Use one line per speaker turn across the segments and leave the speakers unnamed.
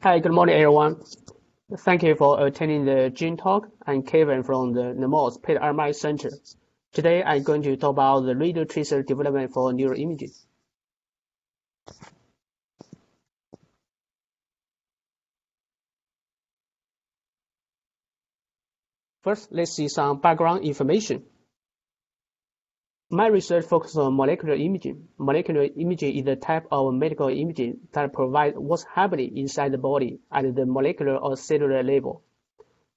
Hi, good morning, everyone. Thank you for attending the Gene Talk. I'm Kevin from the Nemours Pet MRI Center. Today, I'm going to talk about the Radiotracer development for neuroimaging. First, let's see some background information. My research focuses on molecular imaging. Molecular imaging is a type of medical imaging that provides what's happening inside the body at the molecular or cellular level.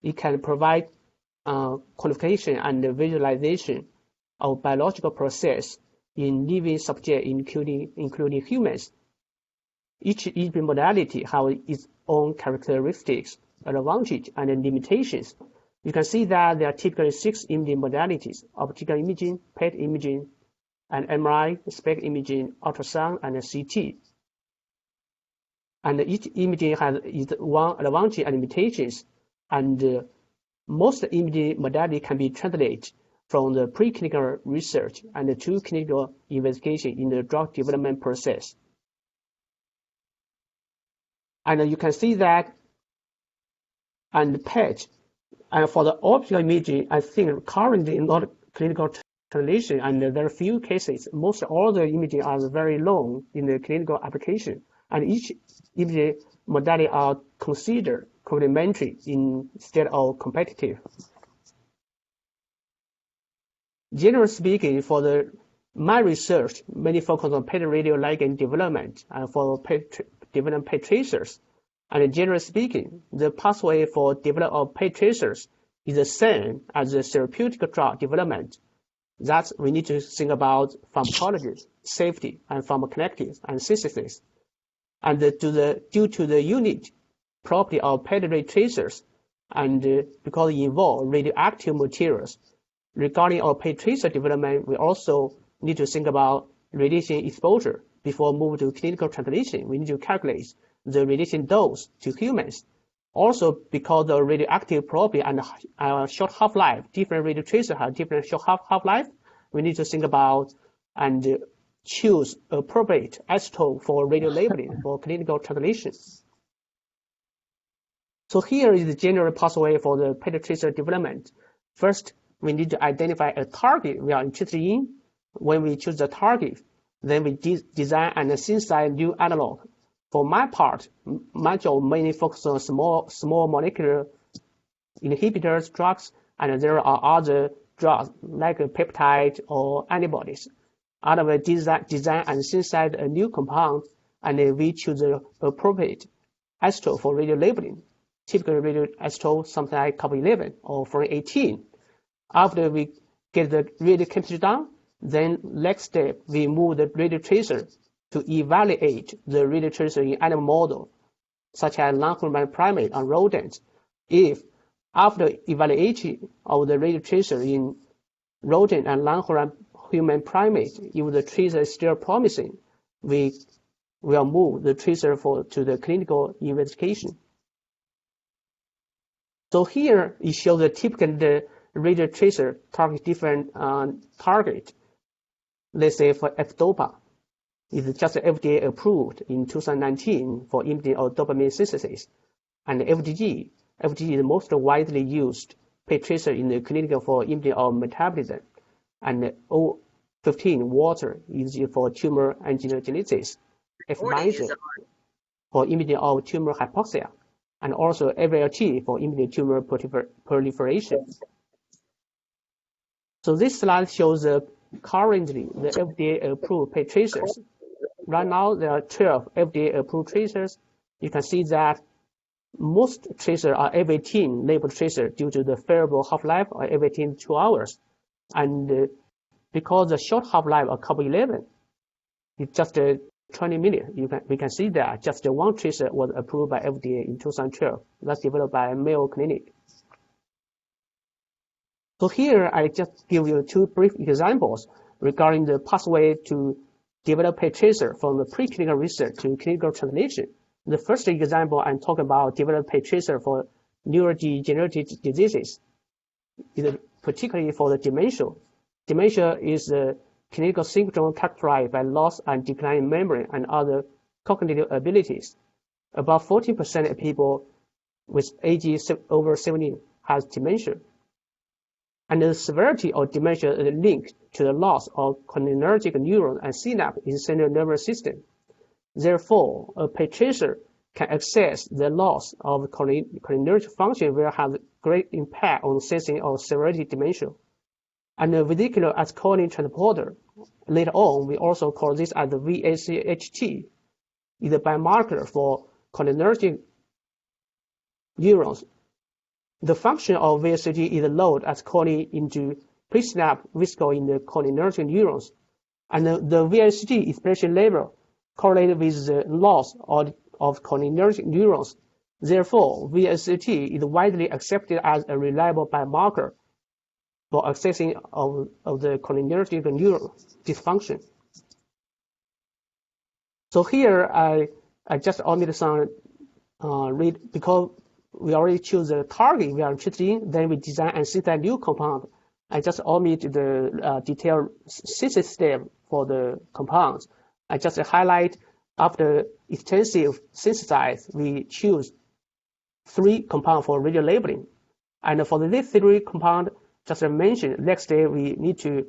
It can provide quantification and visualization of biological process in living subjects, including humans. Each imaging modality has its own characteristics, advantages, and limitations. You can see that there are typically 6 imaging modalities: optical imaging, PET imaging, and MRI, SPECT imaging, ultrasound, and CT. And each imaging has its own advantages and limitations, and most imaging modality can be translated from the preclinical research and to clinical investigation in the drug development process. And you can see that, and PET, and for the optical imaging, I think currently not clinical translation, and there are few cases. Most all the imaging are very long in the clinical application, and each imaging modality are considered complementary instead of competitive. Generally speaking, for my research mainly focus on PET radioligand development and for development PET tracers. And generally speaking, the pathway for development of PET tracers is the same as the therapeutic drug development. That we need to think about pharmacology, safety, and pharmacokinetics and synthesis. And due to the unique property of PET tracers, and because it involves radioactive materials, regarding our PET tracer development, we also need to think about radiation exposure. Before moving to clinical translation, we need to calculate the radiation dose to humans. Also, because the radioactive property and short half-life, different radiotracer have different short half-life, we need to think about and choose appropriate isotope for radiolabeling for clinical translation. So here is the general pathway for the PET tracer development. First, we need to identify a target we are interested in. When we choose the target, then we design and synthesize new analog. For my part, my job mainly focuses on small molecular inhibitors drugs, and there are other drugs like peptide or antibodies. Out of a design and synthesize a new compound, and we choose the appropriate isotope for radiolabeling. Typical radioisotope, something like copper 11 or fluorine 18. After we get the radiochemistry done, then next step, we move the radiotracer to evaluate the radiotracer in animal model, such as non-human primate and rodents. If after evaluation of the radiotracer in rodent and non-human primate, if the tracer is still promising, we will move the tracer to the clinical investigation. So here it shows the typical radiotracer target different target. Let's say for F-DOPA, it's just FDA approved in 2019 for imaging of dopamine synthesis. And FDG is the most widely used PET tracer in the clinical for imaging of metabolism. And O15 water is used for tumor angiogenesis. F-MISO for imaging of tumor hypoxia. And also FLT for imaging tumor proliferation. So this slide shows currently the FDA approved PET tracers. Right now there are 12 FDA approved tracers. You can see that most tracers are F18 labeled tracer due to the favorable half-life of F18 2 hours. And because the short half-life of copper 11 is just 20 minutes, we can see that just one tracer was approved by FDA in 2012. That's developed by Mayo Clinic. So here I just give you 2 brief examples regarding the pathway to develop PET tracer from the preclinical research to clinical translation. The first example I'm talking about develop PET tracer for neurodegenerative diseases, particularly for the dementia. Dementia is a clinical syndrome characterized by loss and decline in memory and other cognitive abilities. about 40% of people with age over 70 has dementia. And the severity of dementia is linked to the loss of cholinergic neurons and synapse in the central nervous system. Therefore, a PET tracer can assess the loss of cholinergic function will have great impact on sensing of severity dementia. And the vesicular acetylcholine transporter, later on, we also call this as the VACHT, is a biomarker for cholinergic neurons. The function of VACHT is to load acetylcholine into presynaptic vesicle in the cholinergic neurons. And the VACHT expression level correlated with the loss of cholinergic neurons. Therefore, VACHT is widely accepted as a reliable biomarker for assessing of the cholinergic neuron dysfunction. So here I just omitted some because we already choose the target we are interested in, then we design and synthesize new compound. I just omitted the detailed synthesis step for the compounds. I just highlight after extensive synthesis, we choose 3 compounds for radio labeling. And for these 3 compounds, just as I mentioned, next day we need to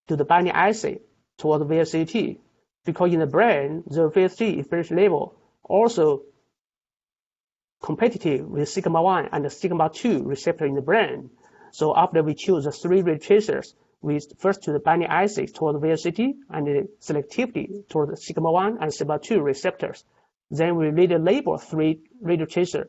do the binding assay toward the VACHT, because in the brain, the VACHT expression level also competitive with sigma-1 and the sigma-2 receptor in the brain. So after we choose the 3 radiotracers, we first do the binding assay toward the VACHT and the selectivity toward the sigma-1 and sigma-2 receptors. Then we radio label 3 radiotracers.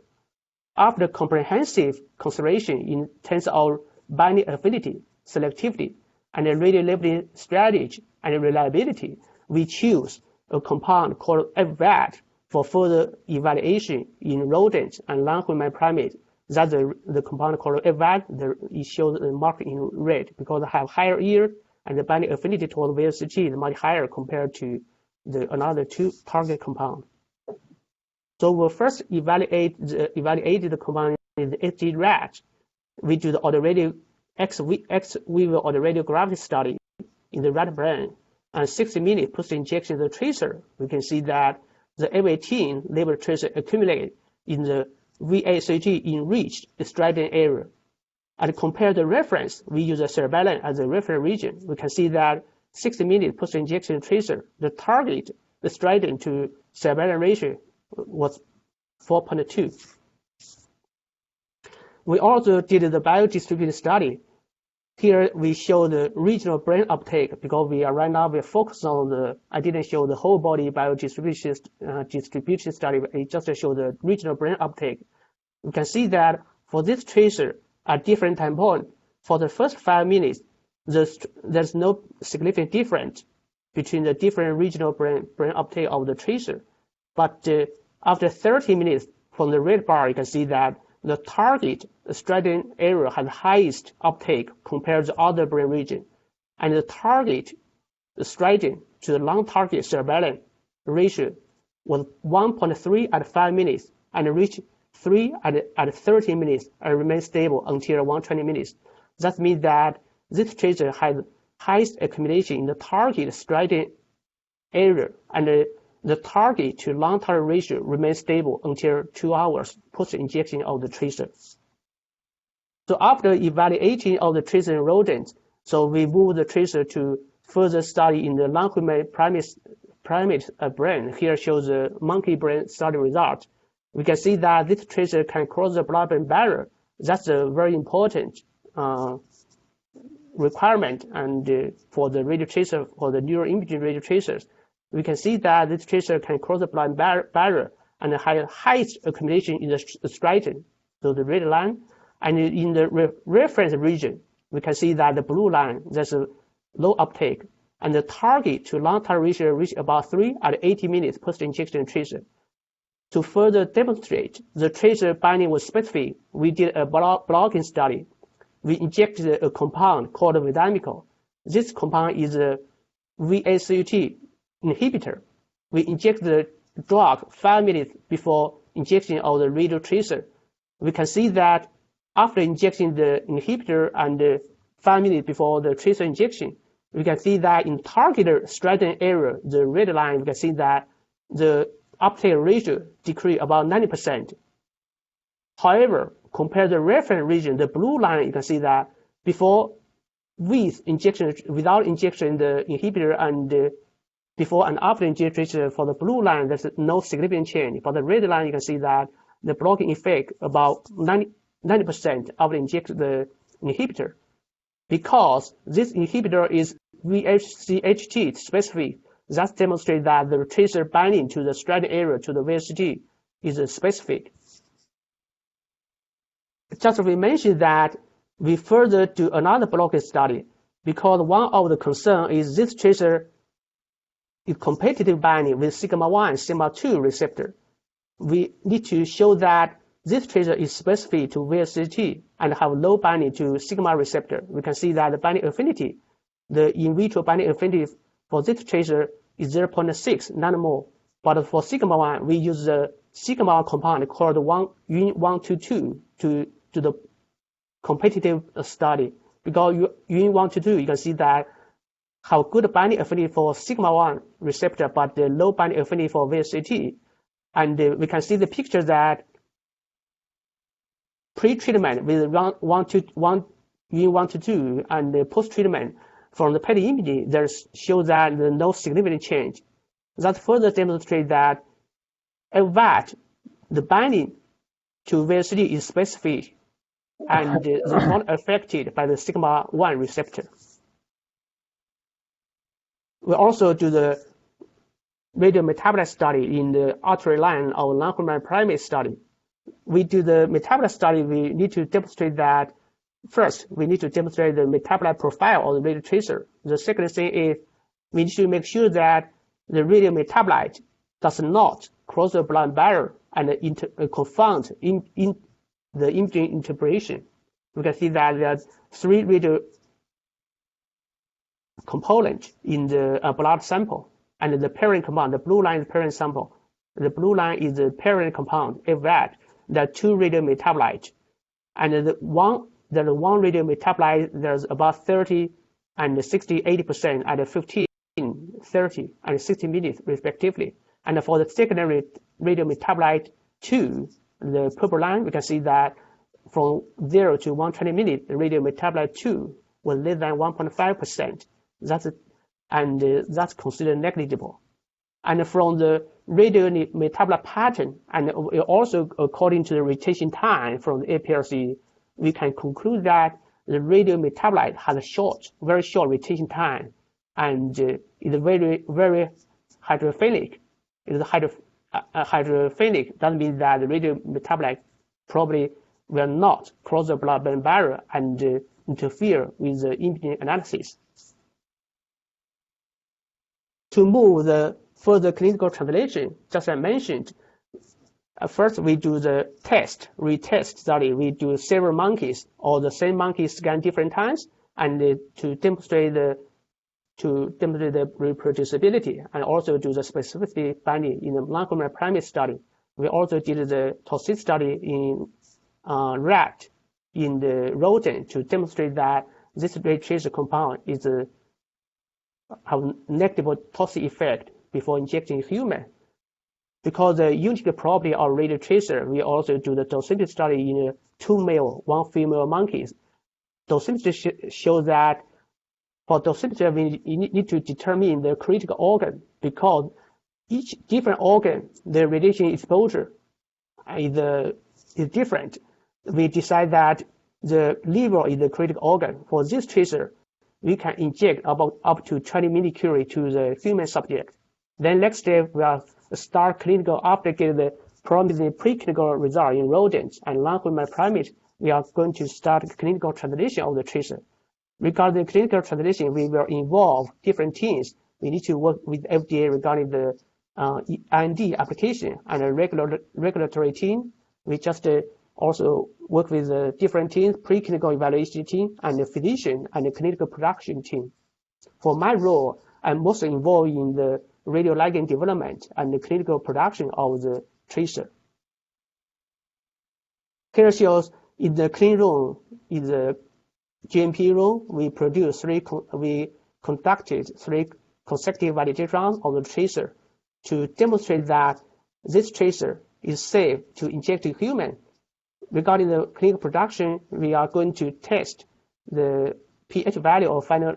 After comprehensive consideration in terms of binding affinity, selectivity, and the radio labeling strategy and reliability, we choose a compound called FVAT for further evaluation in rodents and non-human primates. That's the compound called FVAT. It shows the mark in red because they have higher yield and the binding affinity toward VACHT is much higher compared to the another 2 target compounds. So we'll first evaluate the compound in the HD rat. We do the ex vivo autoradiographic study in the rat brain, and 60 minutes post-injection of the tracer, we can see that the F18 label tracer accumulated in the VACHT enriched strident area. And compare the reference, we use the cerebellum as a reference region. We can see that 60 minutes post-injection tracer, the target, the strident to cerebellum ratio was 4.2. We also did the biodistribution study. Here we show the regional brain uptake because right now we're focused on I didn't show the whole body biodistribution study, but it just show the regional brain uptake. We can see that for this tracer at different time point, for the first 5 minutes, there's no significant difference between the different regional brain uptake of the tracer. But after 30 minutes from the red bar, you can see that the target strident area has highest uptake compared to other brain region. And the target, the strident to the non-target cerebellum ratio was 1.3 at 5 minutes and reached 3 at 30 minutes and remained stable until 120 minutes. That means that this tracer has highest accumulation in the target strident area, and the target to non-target ratio remains stable until 2 hours post-injection of the tracer. So after evaluating of the tracer in rodents, so we move the tracer to further study in the non-human primate brain. Here shows the monkey brain study result. We can see that this tracer can cross the blood-brain barrier. That's a very important requirement and for the radiotracer, for the neuroimaging radiotracers. We can see that this tracer can cross the blood-brain barrier and have highest accumulation in the striatum, so the red line. And in the reference region, we can see that the blue line, there's a low uptake. And the target to non-target ratio reached about 3 at 80 minutes post-injection tracer. To further demonstrate the tracer binding was specific, we did a blocking study. We injected a compound called vidamico. This compound is a VACHT inhibitor. We inject the drug 5 minutes before injection of the radiotracer. We can see that after injecting the inhibitor and 5 minutes before the tracer injection, we can see that in targeted strident area, the red line, we can see that the uptake ratio decreased about 90%. However, compare the reference region, the blue line, you can see that before with injection, without injection, the inhibitor, and before and after injection for the blue line, there's no significant change. For the red line, you can see that the blocking effect about 90% after inject the inhibitor. Because this inhibitor is VHCHT specific, that demonstrates that the tracer binding to the striatal area to the VHCT is specific. Just we mentioned that we further do another blockade study because one of the concerns is this tracer is competitive binding with sigma-1, sigma-2 receptor. We need to show that this tracer is specific to VHCT and have low binding to sigma receptor. We can see that the binding affinity, the in vitro binding affinity for this tracer is 0.6 nanomole. But for sigma-1, we use the sigma-1 compound called Xuyi to do the competitive study. Because Xuyi you can see that have good binding affinity for sigma-1 receptor, but the low binding affinity for VHCT. And we can see the picture that pre-treatment with Xuyi and the post-treatment from the PET imaging, there's shows that there's no significant change. That further demonstrates that at that, the binding to VHCT is specific and is not affected by the sigma-1 receptor. We also do the radiometabolite study in the artery line of non-human primate study. We do the metabolite study, we need to demonstrate that first, we need to demonstrate the metabolite profile of the radiotracer. The second thing is we need to make sure that the radiometabolite does not cross the blood barrier and confound in the imaging interpretation. We can see that there are 3 radio components in the blood sample, and the parent compound, the blue line is the parent sample. The blue line is the parent compound. If that, there are 2 radiometabolites, and there's one radiometabolite, there's about 30 and 60, 80% at 15, 30, and 60 minutes respectively. And for the secondary radiometabolite 2, the purple line, we can see that from 0 to 120 minutes, the radiometabolite 2 was less than 1.5%. That's considered negligible. And from the radiometabolite pattern, and also according to the rotation time from the APLC, we can conclude that the radiometabolite has a very short rotation time, and is very, very hydrophilic. It is hydrophilic. That means that the radiometabolite probably will not cross the blood-brain barrier and interfere with the imaging analysis. To move the further clinical translation, just as I mentioned, first we do the retest study. We do several monkeys, or the same monkey scan different times, and to demonstrate the reproducibility, and also do the specificity binding in the non-human primate study. We also did the toxicity study in rat, in the rodent, to demonstrate that this radiotracer compound is have negligible toxic effect before injecting human. Because the unique property of radiotracer, we also do the dosimetry study in 2 male, 1 female monkeys. Dosimetry shows that for dosimetry, we need to determine the critical organ, because each different organ, the radiation exposure is different. We decide that the liver is the critical organ. For this tracer, we can inject about up to 20 millicurie to the human subject. Then next step, we will start clinical after getting the promising preclinical result in rodents and non-human primates. We are going to start clinical translation of the tracer. Regarding clinical translation, we will involve different teams. We need to work with FDA regarding the IND application and a regulatory team. We just also work with different teams, preclinical evaluation team, and the physician and the clinical production team. For my role, I'm mostly involved in the radioligand development and the clinical production of the tracer. Here shows in the clean room, in the GMP room, we conducted 3 consecutive validation rounds of the tracer to demonstrate that this tracer is safe to inject to human. Regarding the clinical production, we are going to test the pH value of final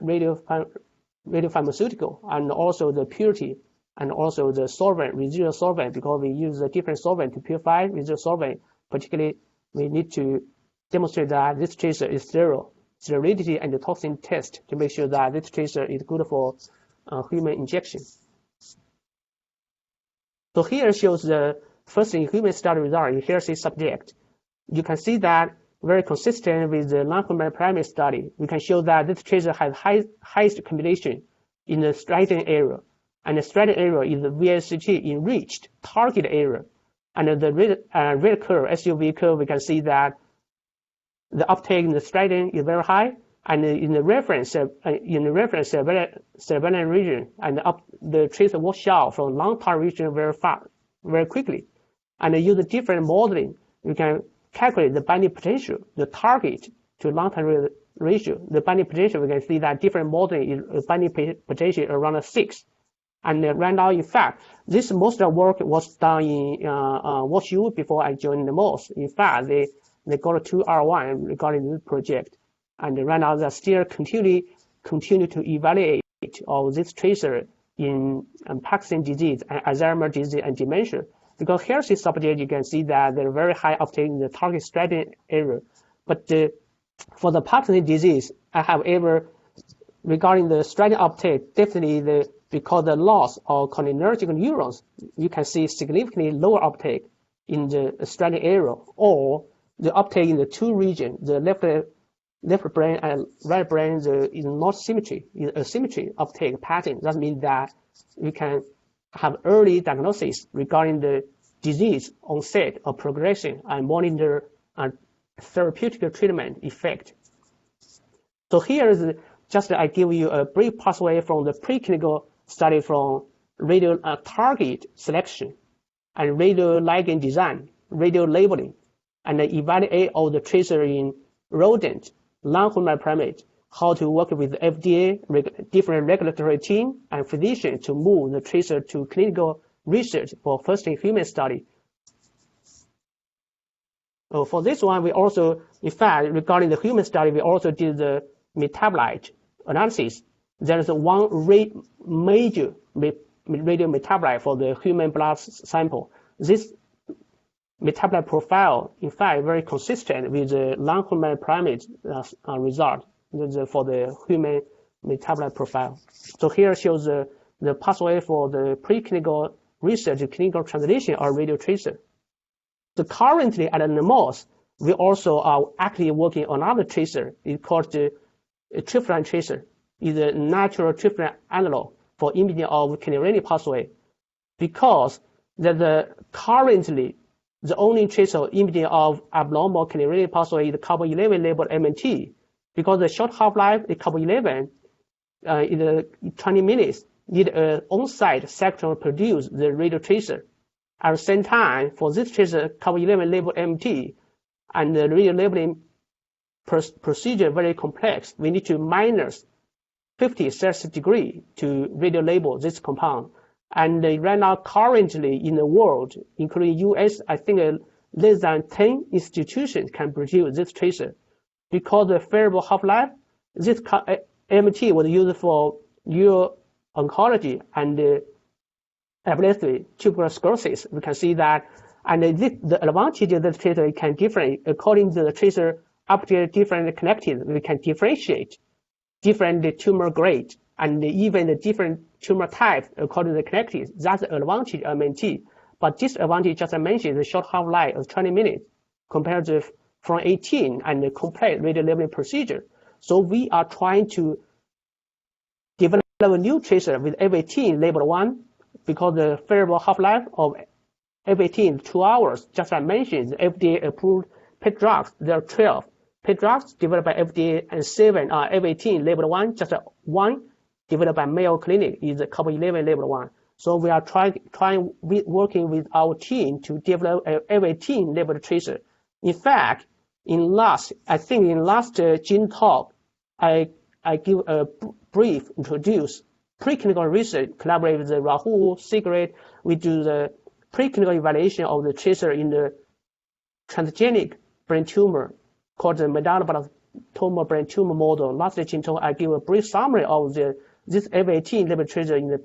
radiopharmaceutical and also the purity and also the solvent, residual solvent, because we use a different solvent to purify residual solvent. Particularly, we need to demonstrate that this tracer is sterility and the toxin test to make sure that this tracer is good for human injection. So here shows the first in human study result in healthy subject. You can see that very consistent with the non-human primate study. We can show that this tracer has highest accumulation in the striatum area, and the striatum area is the VSCT enriched target area. And the red curve, SUV curve, we can see that the uptake in the striatum is very high, and in the reference cerebellum region, and the tracer wash out from long-term region very fast, very quickly. And use a different modeling, we can calculate the binding potential, the target to long-term ratio. The binding potential, we can see that different modeling is binding potential around 6. And right now, in fact, this most of the work was done in Xuyi before I joined the MOS. In fact, they got 2 R1 regarding this project. And right now, they still continue to evaluate of this tracer in Parkinson's disease and Alzheimer's disease and dementia. Because healthy subject, you can see that they're very high uptake in the target striatum area. But for the Parkinson's disease, I have regarding the striatum uptake, definitely because the loss of cholinergic neurons, you can see significantly lower uptake in the striatum area, or the uptake in the 2 regions, the left brain and right brain is not symmetry, is asymmetry uptake pattern. That means that we can have early diagnosis regarding the disease onset or progression and monitor therapeutic treatment effect. So here is just I give you a brief pathway from the preclinical study from radio target selection and radio ligand design, radio labeling, and evaluate all the tracer in rodent, non-human primate, how to work with the FDA, different regulatory team and physicians to move the tracer to clinical research for first-in-human study. So for this one, we also, in fact, regarding the human study, we also did the metabolite analysis. There is one major radio metabolite for the human blood sample. This metabolite profile, in fact, very consistent with the non-human primate result for the human metabolite profile. So here shows the pathway for the preclinical research to clinical translation of radiotracer. So currently at the MOS, we also are actively working on another tracer. It's called the tryptophan tracer. It's a natural tryptophan analog for imaging of ciliary pathway, because currently the only tracer imaging of abnormal ciliary pathway is the carbon 11 labeled MNT. Because the short half-life, the carbon 11 in 20 minutes need an on-site sector to produce the radiotracer. At the same time, for this tracer, carbon 11 labeled MT, and the radio labeling procedure very complex. We need to minus 50 Celsius degree to radio label this compound. And right now, currently in the world, including US, I think less than 10 institutions can produce this tracer. Because the variable half-life, this MT was used for neuro-oncology and epilepsy, tuberous sclerosis. We can see that, and the advantage of this tracer can different according to the tracer update different connected. We can differentiate different tumor grade and even the different tumor type according to the connected. That's the advantage of MT. But disadvantage, just I mentioned, the short half-life of 20 minutes compared to from 18 and the complete radio labeling procedure. So we are trying to develop a new tracer with F18 labeled 1, because the variable half-life of F18 2 hours, just I mentioned, the FDA approved PET drugs, there are 12 PET drugs developed by FDA, and 7 are F18 labeled 1, just 1 developed by Mayo Clinic is the carbon 11 labeled 1. So we are working with our team to develop a F18 labeled tracer. In fact, in last Gene talk, I give a brief introduce preclinical research, collaborate with the Rahul, Sigrid. We do the preclinical evaluation of the tracer in the transgenic brain tumor called the medulloblastomer brain tumor model. Lastly, Chinto, I give a brief summary of this F18 inhibitor tracer in the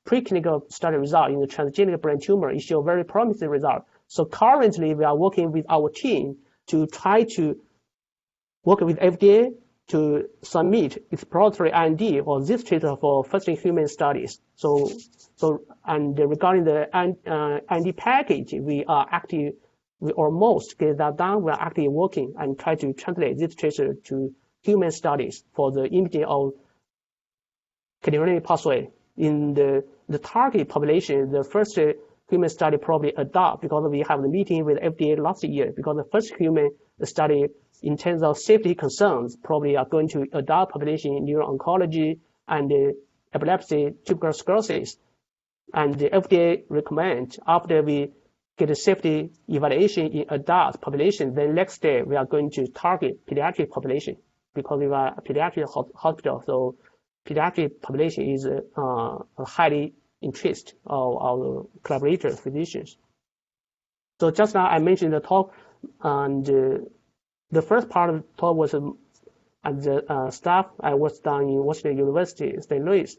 preclinical study result in the transgenic brain tumor. It shows very promising result. So currently, we are working with our team to try to work with FDA to submit exploratory IND for this tracer for first-in-human studies. And regarding the IND package, we almost get that done. We are actively working and try to translate this tracer to human studies for the imaging of cannabinoid pathway. In the target population, the first human study probably adopt because we have the meeting with FDA last year, because the first human study in terms of safety concerns probably are going to adopt population in neuro-oncology and epilepsy, tuberous sclerosis. And the FDA recommend after we get a safety evaluation in adult population, then next step we are going to target pediatric population because we are a pediatric hospital. So pediatric population is a highly interest of our collaborators, physicians. So just now I mentioned the talk, and the first part of the talk was at the staff I was done in Washington University, St. Louis.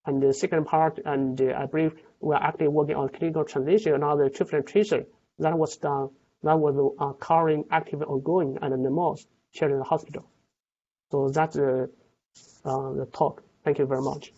And the second part, and I believe we are actively working on clinical translation, another triplet tracer. That was done, that was current, active, ongoing at the Nemours Children's Hospital. So that's the talk. Thank you very much.